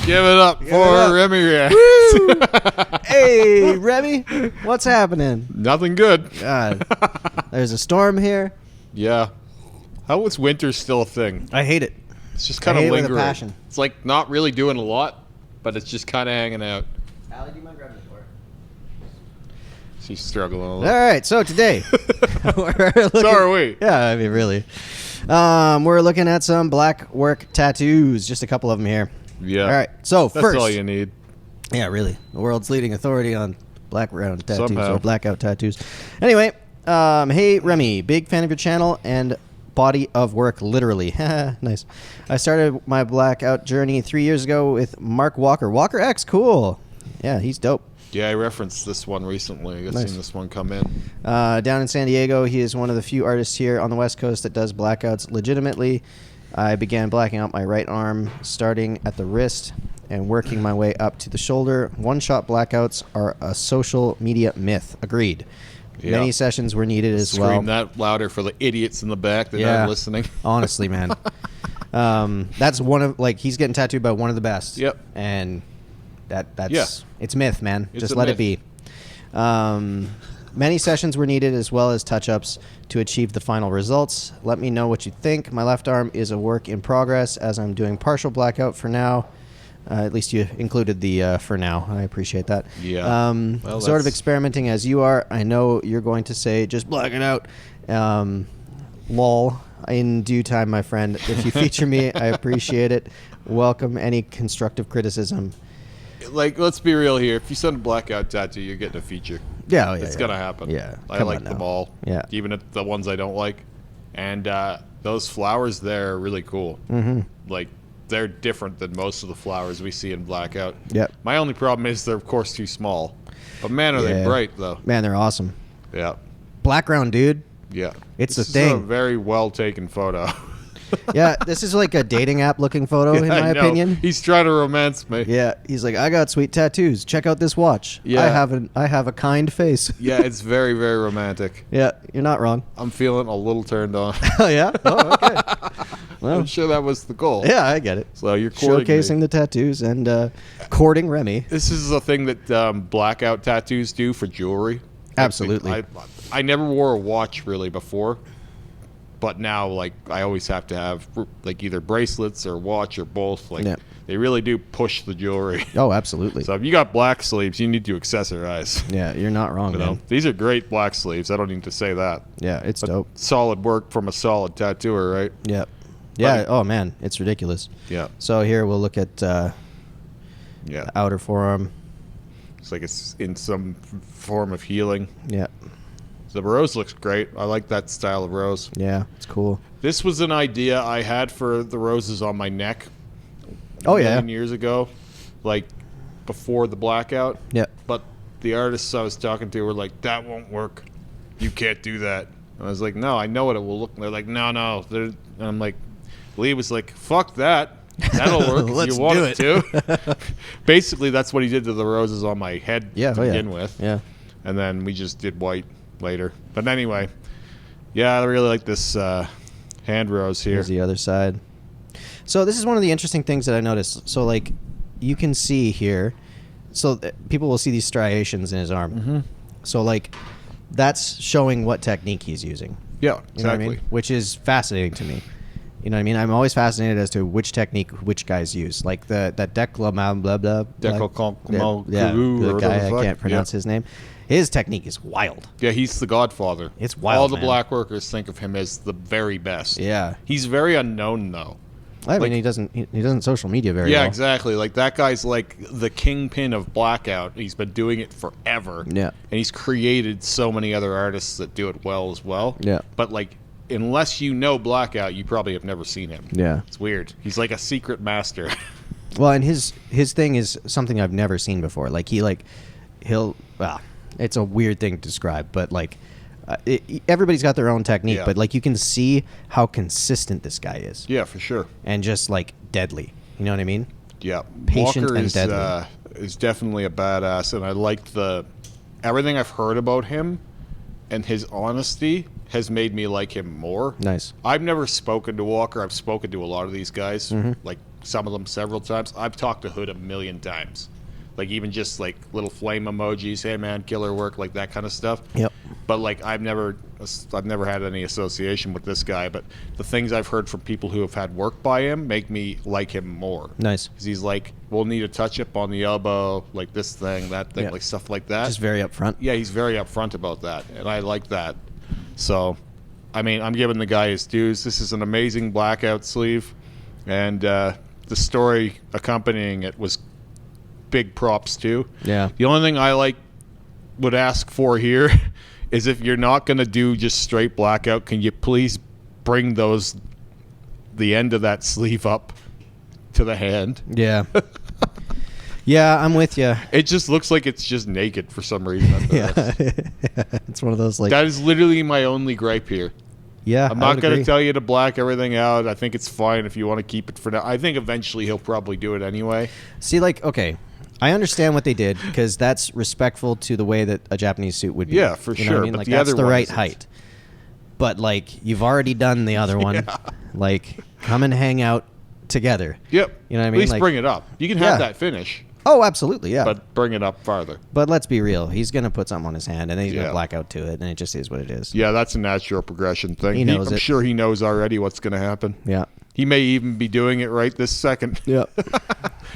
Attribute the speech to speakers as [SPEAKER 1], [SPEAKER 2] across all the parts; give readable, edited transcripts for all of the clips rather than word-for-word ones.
[SPEAKER 1] Give it up for Remy Reacts.
[SPEAKER 2] Hey, Remy, what's happening?
[SPEAKER 1] Nothing good.
[SPEAKER 2] God, there's a storm here.
[SPEAKER 1] Yeah. How is winter still a thing?
[SPEAKER 2] I hate it.
[SPEAKER 1] It's just kind of lingering.
[SPEAKER 2] With a passion.
[SPEAKER 1] It's like not really doing a lot, but it's just kind of hanging out.
[SPEAKER 2] Allie, do you mind grabbing the door?
[SPEAKER 1] She's struggling a
[SPEAKER 2] All
[SPEAKER 1] little.
[SPEAKER 2] right, so today we're looking,
[SPEAKER 1] So are we.
[SPEAKER 2] Yeah, I mean, really. We're looking at some black work tattoos. Just a couple of them here.
[SPEAKER 1] Yeah.
[SPEAKER 2] All right, so
[SPEAKER 1] That's
[SPEAKER 2] first,
[SPEAKER 1] all you need.
[SPEAKER 2] yeah, really, the world's leading authority on black round tattoos
[SPEAKER 1] Somehow.
[SPEAKER 2] or blackout tattoos. Anyway, hey Remy, big fan of your channel and body of work, literally. Nice. I started my blackout journey 3 years ago with Mark Walker. Walker X, cool. Yeah, he's dope.
[SPEAKER 1] Yeah, I referenced this one recently. I've
[SPEAKER 2] Nice.
[SPEAKER 1] seen this one come in.
[SPEAKER 2] Down in San Diego, he is one of the few artists here on the West Coast that does blackouts legitimately. I began blacking out my right arm, starting at the wrist and working my way up to the shoulder. One-shot blackouts are a social media myth. Agreed.
[SPEAKER 1] Yeah.
[SPEAKER 2] Many sessions were needed as well.
[SPEAKER 1] Scream that louder for the idiots in the back that aren't listening.
[SPEAKER 2] Honestly, man. That's one of, like, he's getting tattooed by one of the best.
[SPEAKER 1] Yep.
[SPEAKER 2] And that's,
[SPEAKER 1] Yeah.
[SPEAKER 2] it's myth, man.
[SPEAKER 1] It's
[SPEAKER 2] Just
[SPEAKER 1] a
[SPEAKER 2] let
[SPEAKER 1] myth.
[SPEAKER 2] it be. Many sessions were needed as well as touch-ups to achieve the final results. Let me know what you think. My left arm is a work in progress as I'm doing partial blackout for now. At least you included the for now. I appreciate that.
[SPEAKER 1] Yeah. Well,
[SPEAKER 2] Sort of
[SPEAKER 1] that's-
[SPEAKER 2] experimenting as you are. I know you're going to say, just black it out. Lol. In due time, my friend. If you feature me, I appreciate it. Welcome any constructive criticism.
[SPEAKER 1] Like, let's be real here. If you send a blackout tattoo, you're getting a feature.
[SPEAKER 2] Yeah, oh, yeah,
[SPEAKER 1] It's
[SPEAKER 2] yeah.
[SPEAKER 1] going to happen.
[SPEAKER 2] Yeah.
[SPEAKER 1] I
[SPEAKER 2] Come
[SPEAKER 1] like
[SPEAKER 2] on
[SPEAKER 1] them
[SPEAKER 2] now.
[SPEAKER 1] all.
[SPEAKER 2] Yeah.
[SPEAKER 1] Even if the ones I don't like. And those flowers there are really cool.
[SPEAKER 2] Mm-hmm.
[SPEAKER 1] Like, they're different than most of the flowers we see in blackout.
[SPEAKER 2] Yep.
[SPEAKER 1] My only problem is they're, of course, too small. But, man, are they
[SPEAKER 2] Yeah.
[SPEAKER 1] bright, though.
[SPEAKER 2] Man, they're awesome.
[SPEAKER 1] Yeah.
[SPEAKER 2] Background, dude.
[SPEAKER 1] Yeah.
[SPEAKER 2] It's
[SPEAKER 1] this
[SPEAKER 2] a thing.
[SPEAKER 1] is a very well-taken photo.
[SPEAKER 2] Yeah, this is like a dating app looking photo, in
[SPEAKER 1] I
[SPEAKER 2] my
[SPEAKER 1] know.
[SPEAKER 2] opinion.
[SPEAKER 1] He's trying to romance me.
[SPEAKER 2] Yeah, he's like, I got sweet tattoos. Check out this watch.
[SPEAKER 1] Yeah.
[SPEAKER 2] I have a kind face.
[SPEAKER 1] Yeah, it's very, very romantic.
[SPEAKER 2] Yeah, you're not wrong.
[SPEAKER 1] I'm feeling a little turned on.
[SPEAKER 2] Oh yeah. Oh okay. Well,
[SPEAKER 1] I'm sure that was the goal.
[SPEAKER 2] yeah, I get it.
[SPEAKER 1] So you're courting
[SPEAKER 2] Showcasing
[SPEAKER 1] me.
[SPEAKER 2] the tattoos and courting Remy.
[SPEAKER 1] This is a thing that blackout tattoos do for jewelry.
[SPEAKER 2] Absolutely.
[SPEAKER 1] I never wore a watch really before, but now like I always have to have like either bracelets or watch or both. Like
[SPEAKER 2] Yeah.
[SPEAKER 1] they really do push the jewelry.
[SPEAKER 2] Oh, absolutely.
[SPEAKER 1] So if you got black sleeves, you need to accessorize.
[SPEAKER 2] Yeah, you're not wrong,
[SPEAKER 1] You
[SPEAKER 2] man.
[SPEAKER 1] know, these are great black sleeves. I don't need to say that.
[SPEAKER 2] Yeah, it's
[SPEAKER 1] But
[SPEAKER 2] dope.
[SPEAKER 1] solid work from a solid tattooer, right?
[SPEAKER 2] Yeah. Yeah.
[SPEAKER 1] Buddy.
[SPEAKER 2] Oh man, it's ridiculous.
[SPEAKER 1] Yeah.
[SPEAKER 2] So here we'll look at
[SPEAKER 1] Yeah.
[SPEAKER 2] outer forearm.
[SPEAKER 1] It's like it's in some form of healing.
[SPEAKER 2] Yeah.
[SPEAKER 1] The rose looks great. I like that style of rose.
[SPEAKER 2] Yeah, it's cool.
[SPEAKER 1] This was an idea I had for the roses on my neck.
[SPEAKER 2] Oh,
[SPEAKER 1] a
[SPEAKER 2] yeah.
[SPEAKER 1] million years ago, like before the blackout.
[SPEAKER 2] Yeah.
[SPEAKER 1] But the artists I was talking to were like, "That won't work. You can't do that." And I was like, "No, I know what it will look." And they're like, "No." And I'm like, Lee was like, "Fuck that. That'll work. if
[SPEAKER 2] Let's
[SPEAKER 1] you want
[SPEAKER 2] do
[SPEAKER 1] it to." Basically, that's what he did to the roses on my head
[SPEAKER 2] Yeah.
[SPEAKER 1] to
[SPEAKER 2] Oh, yeah.
[SPEAKER 1] begin with.
[SPEAKER 2] Yeah.
[SPEAKER 1] And then we just did white later. But anyway, yeah, I really like this hand rose here.
[SPEAKER 2] Here's the other side. So this is one of the interesting things that I noticed. So like, you can see here. So people will see these striations in his arm.
[SPEAKER 1] Mm-hmm.
[SPEAKER 2] So like, that's showing what technique he's using.
[SPEAKER 1] Yeah,
[SPEAKER 2] You know what I
[SPEAKER 1] exactly.
[SPEAKER 2] mean? Which is fascinating to me. You know what I mean? I'm always fascinated as to which technique which guys use. Like that declamam blah blah.
[SPEAKER 1] Declamam
[SPEAKER 2] Yeah,
[SPEAKER 1] guru
[SPEAKER 2] the
[SPEAKER 1] or
[SPEAKER 2] guy
[SPEAKER 1] whatever the
[SPEAKER 2] I
[SPEAKER 1] fuck.
[SPEAKER 2] can't pronounce
[SPEAKER 1] Yeah.
[SPEAKER 2] his name. His technique is wild.
[SPEAKER 1] Yeah, he's the godfather.
[SPEAKER 2] It's wild,
[SPEAKER 1] All the
[SPEAKER 2] man.
[SPEAKER 1] black workers think of him as the very best.
[SPEAKER 2] Yeah.
[SPEAKER 1] He's very unknown, though.
[SPEAKER 2] I mean,
[SPEAKER 1] Like-
[SPEAKER 2] he doesn't social media very
[SPEAKER 1] Yeah,
[SPEAKER 2] well.
[SPEAKER 1] exactly. Like, that guy's like the kingpin of blackout. He's been doing it forever.
[SPEAKER 2] Yeah.
[SPEAKER 1] And he's created so many other artists that do it well as well.
[SPEAKER 2] Yeah.
[SPEAKER 1] But, like, unless you know blackout, you probably have never seen him.
[SPEAKER 2] Yeah.
[SPEAKER 1] It's weird. He's like a secret master.
[SPEAKER 2] Well, and his thing is something I've never seen before. Like he'll it's a weird thing to describe, but like everybody's got their own technique,
[SPEAKER 1] Yeah.
[SPEAKER 2] but like you can see how consistent this guy is,
[SPEAKER 1] Yeah, for sure.
[SPEAKER 2] and just like deadly. You know what I mean?
[SPEAKER 1] Yeah,
[SPEAKER 2] Patient
[SPEAKER 1] Walker
[SPEAKER 2] and deadly.
[SPEAKER 1] is definitely a badass, and I liked everything I've heard about him, and his honesty has made me like him more.
[SPEAKER 2] Nice.
[SPEAKER 1] I've never spoken to Walker. I've spoken to a lot of these guys, like some of them several times. I've talked to Hood a million times. Like, even just, like, little flame emojis, hey, man, killer work, like, that kind of stuff.
[SPEAKER 2] Yep.
[SPEAKER 1] But, like, I've never had any association with this guy. But the things I've heard from people who have had work by him make me like him more.
[SPEAKER 2] Nice.
[SPEAKER 1] Because he's like, we'll need a touch-up on the elbow, like this thing, that thing, like, stuff like that.
[SPEAKER 2] Just very upfront.
[SPEAKER 1] Yeah, he's very upfront about that, and I like that. So, I mean, I'm giving the guy his dues. This is an amazing Blackout sleeve, and the story accompanying it was big props too.
[SPEAKER 2] Yeah.
[SPEAKER 1] The only thing I would ask for here is, if you're not going to do just straight Blackout, can you please bring the end of that sleeve up to the hand?
[SPEAKER 2] Yeah. Yeah, I'm with you.
[SPEAKER 1] It just looks like it's just naked for some reason.
[SPEAKER 2] Yeah. It's one of those, like...
[SPEAKER 1] That is literally my only gripe here.
[SPEAKER 2] Yeah,
[SPEAKER 1] I'm not going to tell you to black everything out. I think it's fine if you want to keep it for now. I think eventually he'll probably do it anyway.
[SPEAKER 2] See, like, okay, I understand what they did, because that's respectful to the way that a Japanese suit would be.
[SPEAKER 1] Yeah, for
[SPEAKER 2] you know
[SPEAKER 1] sure.
[SPEAKER 2] What I mean?
[SPEAKER 1] But
[SPEAKER 2] Like,
[SPEAKER 1] the
[SPEAKER 2] that's
[SPEAKER 1] other
[SPEAKER 2] the
[SPEAKER 1] one
[SPEAKER 2] right
[SPEAKER 1] isn't.
[SPEAKER 2] height. But, like, you've already done the other one.
[SPEAKER 1] Yeah.
[SPEAKER 2] Like, come and hang out together.
[SPEAKER 1] Yep.
[SPEAKER 2] You know what I mean?
[SPEAKER 1] At least
[SPEAKER 2] Like,
[SPEAKER 1] bring it up. You can have that finish,
[SPEAKER 2] Oh, absolutely, yeah.
[SPEAKER 1] but bring it up farther.
[SPEAKER 2] But let's be real. He's going to put something on his hand, and then he's going
[SPEAKER 1] Yeah.
[SPEAKER 2] to black out to it, and it just is what it is.
[SPEAKER 1] Yeah, that's a natural progression thing.
[SPEAKER 2] He knows
[SPEAKER 1] I'm
[SPEAKER 2] it.
[SPEAKER 1] sure he knows already what's going to happen.
[SPEAKER 2] Yeah.
[SPEAKER 1] He may even be doing it right this second.
[SPEAKER 2] Yeah.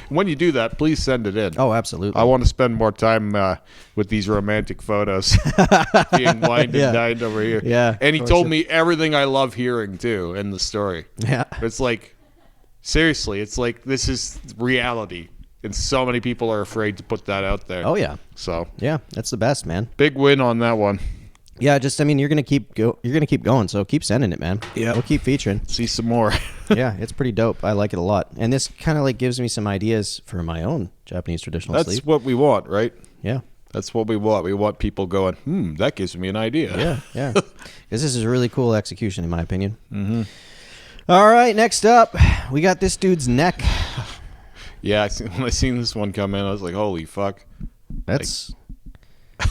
[SPEAKER 1] When you do that, please send it in.
[SPEAKER 2] Oh, absolutely.
[SPEAKER 1] I want to spend more time with these romantic photos being wined
[SPEAKER 2] Yeah.
[SPEAKER 1] and dined over here.
[SPEAKER 2] Yeah,
[SPEAKER 1] And he
[SPEAKER 2] of
[SPEAKER 1] told
[SPEAKER 2] course.
[SPEAKER 1] me everything I love hearing, too, in the story.
[SPEAKER 2] Yeah.
[SPEAKER 1] It's like, seriously, it's like this is reality. And so many people are afraid to put that out there.
[SPEAKER 2] Oh, yeah.
[SPEAKER 1] So,
[SPEAKER 2] Yeah, that's the best, man.
[SPEAKER 1] big win on that one.
[SPEAKER 2] Yeah, just, I mean, you're going to keep going, so keep sending it, man.
[SPEAKER 1] Yeah.
[SPEAKER 2] We'll keep featuring.
[SPEAKER 1] See some more.
[SPEAKER 2] Yeah, it's pretty dope. I like it a lot. And this kind of like gives me some ideas for my own Japanese traditional
[SPEAKER 1] That's
[SPEAKER 2] sleeve.
[SPEAKER 1] what we want, right?
[SPEAKER 2] Yeah.
[SPEAKER 1] That's what we want. We want people going, that gives me an idea.
[SPEAKER 2] Yeah, yeah. Because this is a really cool execution, in my opinion. Mm-hmm. All right, next up, we got this dude's neck.
[SPEAKER 1] Yeah, when I seen this one come in, I was like, holy fuck.
[SPEAKER 2] That's...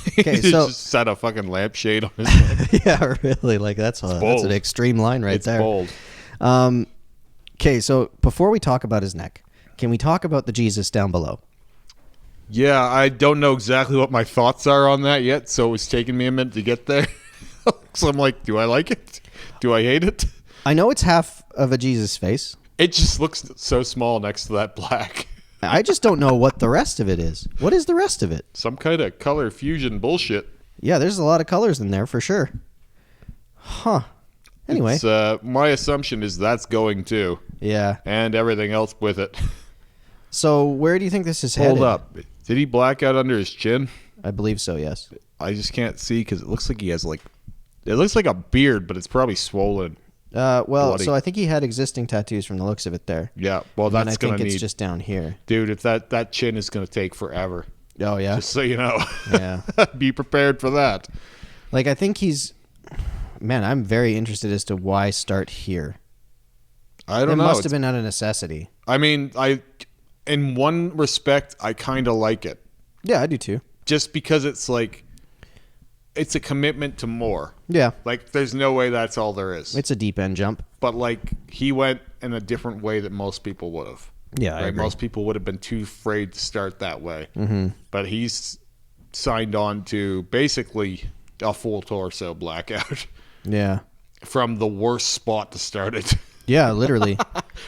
[SPEAKER 1] Okay,
[SPEAKER 2] Okay, so...
[SPEAKER 1] just set a fucking lampshade on his neck.
[SPEAKER 2] Yeah, really. Like, that's an extreme line right
[SPEAKER 1] It's
[SPEAKER 2] there.
[SPEAKER 1] bold.
[SPEAKER 2] Okay, so before we talk about his neck, can we talk about the Jesus down below?
[SPEAKER 1] Yeah, I don't know exactly what my thoughts are on that yet, so it was taking me a minute to get there. So I'm like, do I like it? Do I hate it?
[SPEAKER 2] I know it's half of a Jesus face.
[SPEAKER 1] It just looks so small next to that black.
[SPEAKER 2] I just don't know what the rest of it is. What is the rest of it?
[SPEAKER 1] Some kind of color fusion bullshit.
[SPEAKER 2] Yeah, there's a lot of colors in there for sure. Huh. Anyway.
[SPEAKER 1] My assumption is that's going too.
[SPEAKER 2] Yeah.
[SPEAKER 1] And everything else with it.
[SPEAKER 2] So where do you think this is headed?
[SPEAKER 1] Hold up. Did he black out under his chin?
[SPEAKER 2] I believe so, yes.
[SPEAKER 1] I just can't see because it looks like he has it looks like a beard, but it's probably swollen.
[SPEAKER 2] Well,
[SPEAKER 1] Bloody.
[SPEAKER 2] so I think he had existing tattoos from the looks of it there.
[SPEAKER 1] Yeah, well,
[SPEAKER 2] And I
[SPEAKER 1] that's going
[SPEAKER 2] think
[SPEAKER 1] to
[SPEAKER 2] it's
[SPEAKER 1] need...
[SPEAKER 2] just down here.
[SPEAKER 1] Dude, if that chin is going to take forever.
[SPEAKER 2] Oh, yeah?
[SPEAKER 1] Just so you know.
[SPEAKER 2] Yeah.
[SPEAKER 1] Be prepared for that.
[SPEAKER 2] Like, I think he's... Man, I'm very interested as to why start here.
[SPEAKER 1] I don't
[SPEAKER 2] It
[SPEAKER 1] know.
[SPEAKER 2] must have been out of necessity.
[SPEAKER 1] I mean, in one respect, I kind of like it.
[SPEAKER 2] Yeah, I do too.
[SPEAKER 1] Just because it's like... It's a commitment to more.
[SPEAKER 2] Yeah.
[SPEAKER 1] Like, there's no way that's all there is.
[SPEAKER 2] It's a deep end jump.
[SPEAKER 1] But, like, he went in a different way that most people would have.
[SPEAKER 2] Yeah, I
[SPEAKER 1] Right?
[SPEAKER 2] agree.
[SPEAKER 1] Most people would have been too afraid to start that way. Mm-hmm. But he's signed on to basically a full torso blackout
[SPEAKER 2] Yeah.
[SPEAKER 1] from the worst spot to start it.
[SPEAKER 2] Yeah, literally.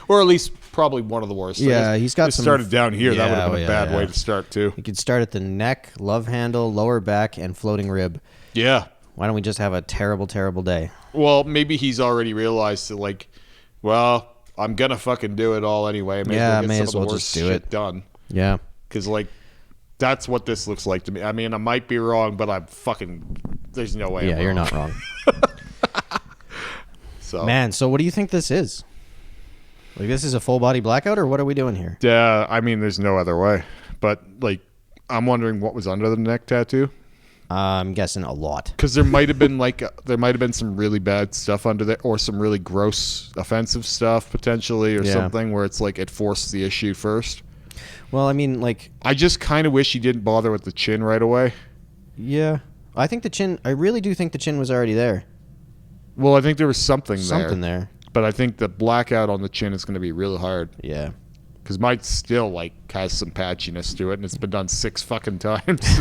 [SPEAKER 1] Or at least probably one of the worst.
[SPEAKER 2] Yeah,
[SPEAKER 1] If
[SPEAKER 2] he's got
[SPEAKER 1] it
[SPEAKER 2] some...
[SPEAKER 1] started down here. That would have been
[SPEAKER 2] Yeah,
[SPEAKER 1] a bad
[SPEAKER 2] yeah.
[SPEAKER 1] way to start, too.
[SPEAKER 2] You could start at the neck, love handle, lower back, and floating rib.
[SPEAKER 1] Yeah.
[SPEAKER 2] Why don't we just have a terrible, terrible day?
[SPEAKER 1] Well, maybe he's already realized that, like, well, I'm going to fucking do it all anyway. May
[SPEAKER 2] Yeah,
[SPEAKER 1] as well
[SPEAKER 2] may
[SPEAKER 1] get
[SPEAKER 2] as
[SPEAKER 1] some of
[SPEAKER 2] well
[SPEAKER 1] the worst
[SPEAKER 2] just do
[SPEAKER 1] shit
[SPEAKER 2] it.
[SPEAKER 1] done.
[SPEAKER 2] Yeah.
[SPEAKER 1] Because, like, that's what this looks like to me. I mean, I might be wrong, but I'm fucking... There's no way
[SPEAKER 2] Yeah,
[SPEAKER 1] I'm
[SPEAKER 2] you're
[SPEAKER 1] wrong.
[SPEAKER 2] not wrong.
[SPEAKER 1] So,
[SPEAKER 2] Man, so what do you think this is? Like, this is a full body blackout, or what are we doing here?
[SPEAKER 1] yeah, I mean, there's no other way. But, like, I'm wondering what was under the neck tattoo.
[SPEAKER 2] I'm guessing a lot.
[SPEAKER 1] Because there might have been, like, there might have been some really bad stuff under there, or some really gross, offensive stuff, potentially, or
[SPEAKER 2] Yeah.
[SPEAKER 1] something where it's like it forced the issue first.
[SPEAKER 2] Well, I mean, like,
[SPEAKER 1] I just kind of wish he didn't bother with the chin right away.
[SPEAKER 2] yeah. I think the chin, I really do think the chin was already there.
[SPEAKER 1] Well, I think there was something
[SPEAKER 2] Something there.
[SPEAKER 1] But I think the blackout on the chin is going to be really hard.
[SPEAKER 2] Yeah.
[SPEAKER 1] Because mine still like has some patchiness to it, and it's been done 6 fucking times.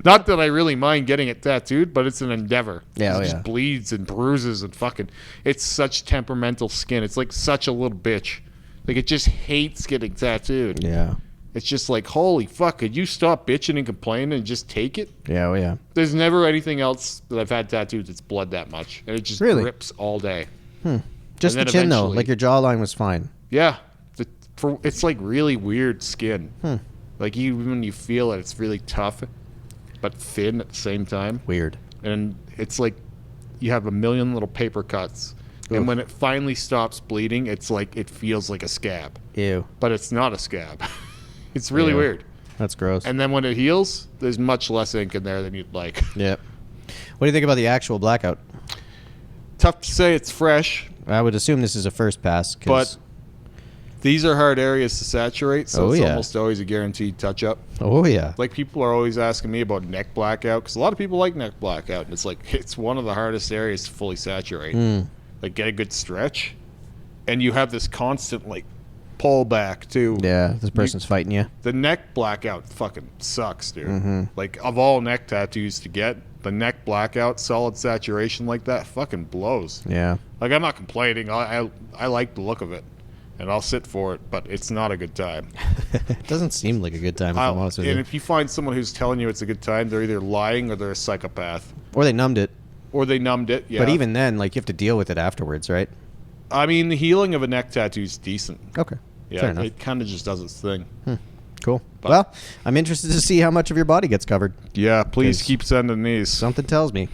[SPEAKER 1] Not that I really mind getting it tattooed, but it's an endeavor.
[SPEAKER 2] Yeah,
[SPEAKER 1] It just bleeds and bruises and fucking. It's such temperamental skin. It's like such a little bitch. Like it just hates getting tattooed.
[SPEAKER 2] Yeah.
[SPEAKER 1] It's just like, holy fuck, could you stop bitching and complaining and just take it?
[SPEAKER 2] Yeah, yeah.
[SPEAKER 1] There's never anything else that I've had tattooed that's bled that much. And it just
[SPEAKER 2] Really?
[SPEAKER 1] rips all day.
[SPEAKER 2] Just the
[SPEAKER 1] And then
[SPEAKER 2] chin, though.
[SPEAKER 1] eventually-
[SPEAKER 2] Like, your jawline was fine.
[SPEAKER 1] Yeah. It's like really weird skin. Like even when you feel it, it's really tough, but thin at the same time.
[SPEAKER 2] Weird.
[SPEAKER 1] And it's like you have a million little paper cuts. And when it finally stops bleeding, it's like it feels like a scab.
[SPEAKER 2] Ew.
[SPEAKER 1] But it's not a scab. It's really
[SPEAKER 2] Ew.
[SPEAKER 1] weird.
[SPEAKER 2] That's gross.
[SPEAKER 1] And then when it heals, there's much less ink in there than you'd like.
[SPEAKER 2] Yep. What do you think about the actual Blackout?
[SPEAKER 1] Tough to say it's fresh,
[SPEAKER 2] I would assume this is a first pass.
[SPEAKER 1] but these are hard areas to saturate, so
[SPEAKER 2] Oh,
[SPEAKER 1] it's
[SPEAKER 2] yeah.
[SPEAKER 1] almost always a guaranteed touch-up.
[SPEAKER 2] Oh, yeah.
[SPEAKER 1] Like, people are always asking me about neck blackout, because a lot of people like neck blackout, and it's like, it's one of the hardest areas to fully saturate. Like, get a good stretch, and you have this constant, like, pull back, too.
[SPEAKER 2] Yeah, this person's fighting you.
[SPEAKER 1] The neck blackout fucking sucks, dude. Like, of all neck tattoos to get, the neck blackout, solid saturation like that, fucking blows.
[SPEAKER 2] Yeah.
[SPEAKER 1] Like, I'm not complaining. I like the look of it, and I'll sit for it, but it's not a good time.
[SPEAKER 2] It doesn't seem like a good time, if I'm honest with
[SPEAKER 1] And
[SPEAKER 2] you.
[SPEAKER 1] if you find someone who's telling you it's a good time, they're either lying or they're a psychopath.
[SPEAKER 2] Or they numbed it.
[SPEAKER 1] Or they numbed it, yeah.
[SPEAKER 2] But even then, like, you have to deal with it afterwards, right?
[SPEAKER 1] I mean, the healing of a neck tattoo is decent.
[SPEAKER 2] Okay.
[SPEAKER 1] Yeah,
[SPEAKER 2] Fair enough.
[SPEAKER 1] it kind of just does its thing.
[SPEAKER 2] Cool.
[SPEAKER 1] But-
[SPEAKER 2] Well, I'm interested to see how much of your body gets covered.
[SPEAKER 1] Yeah, please
[SPEAKER 2] 'Cause-
[SPEAKER 1] keep sending these.
[SPEAKER 2] Something tells me.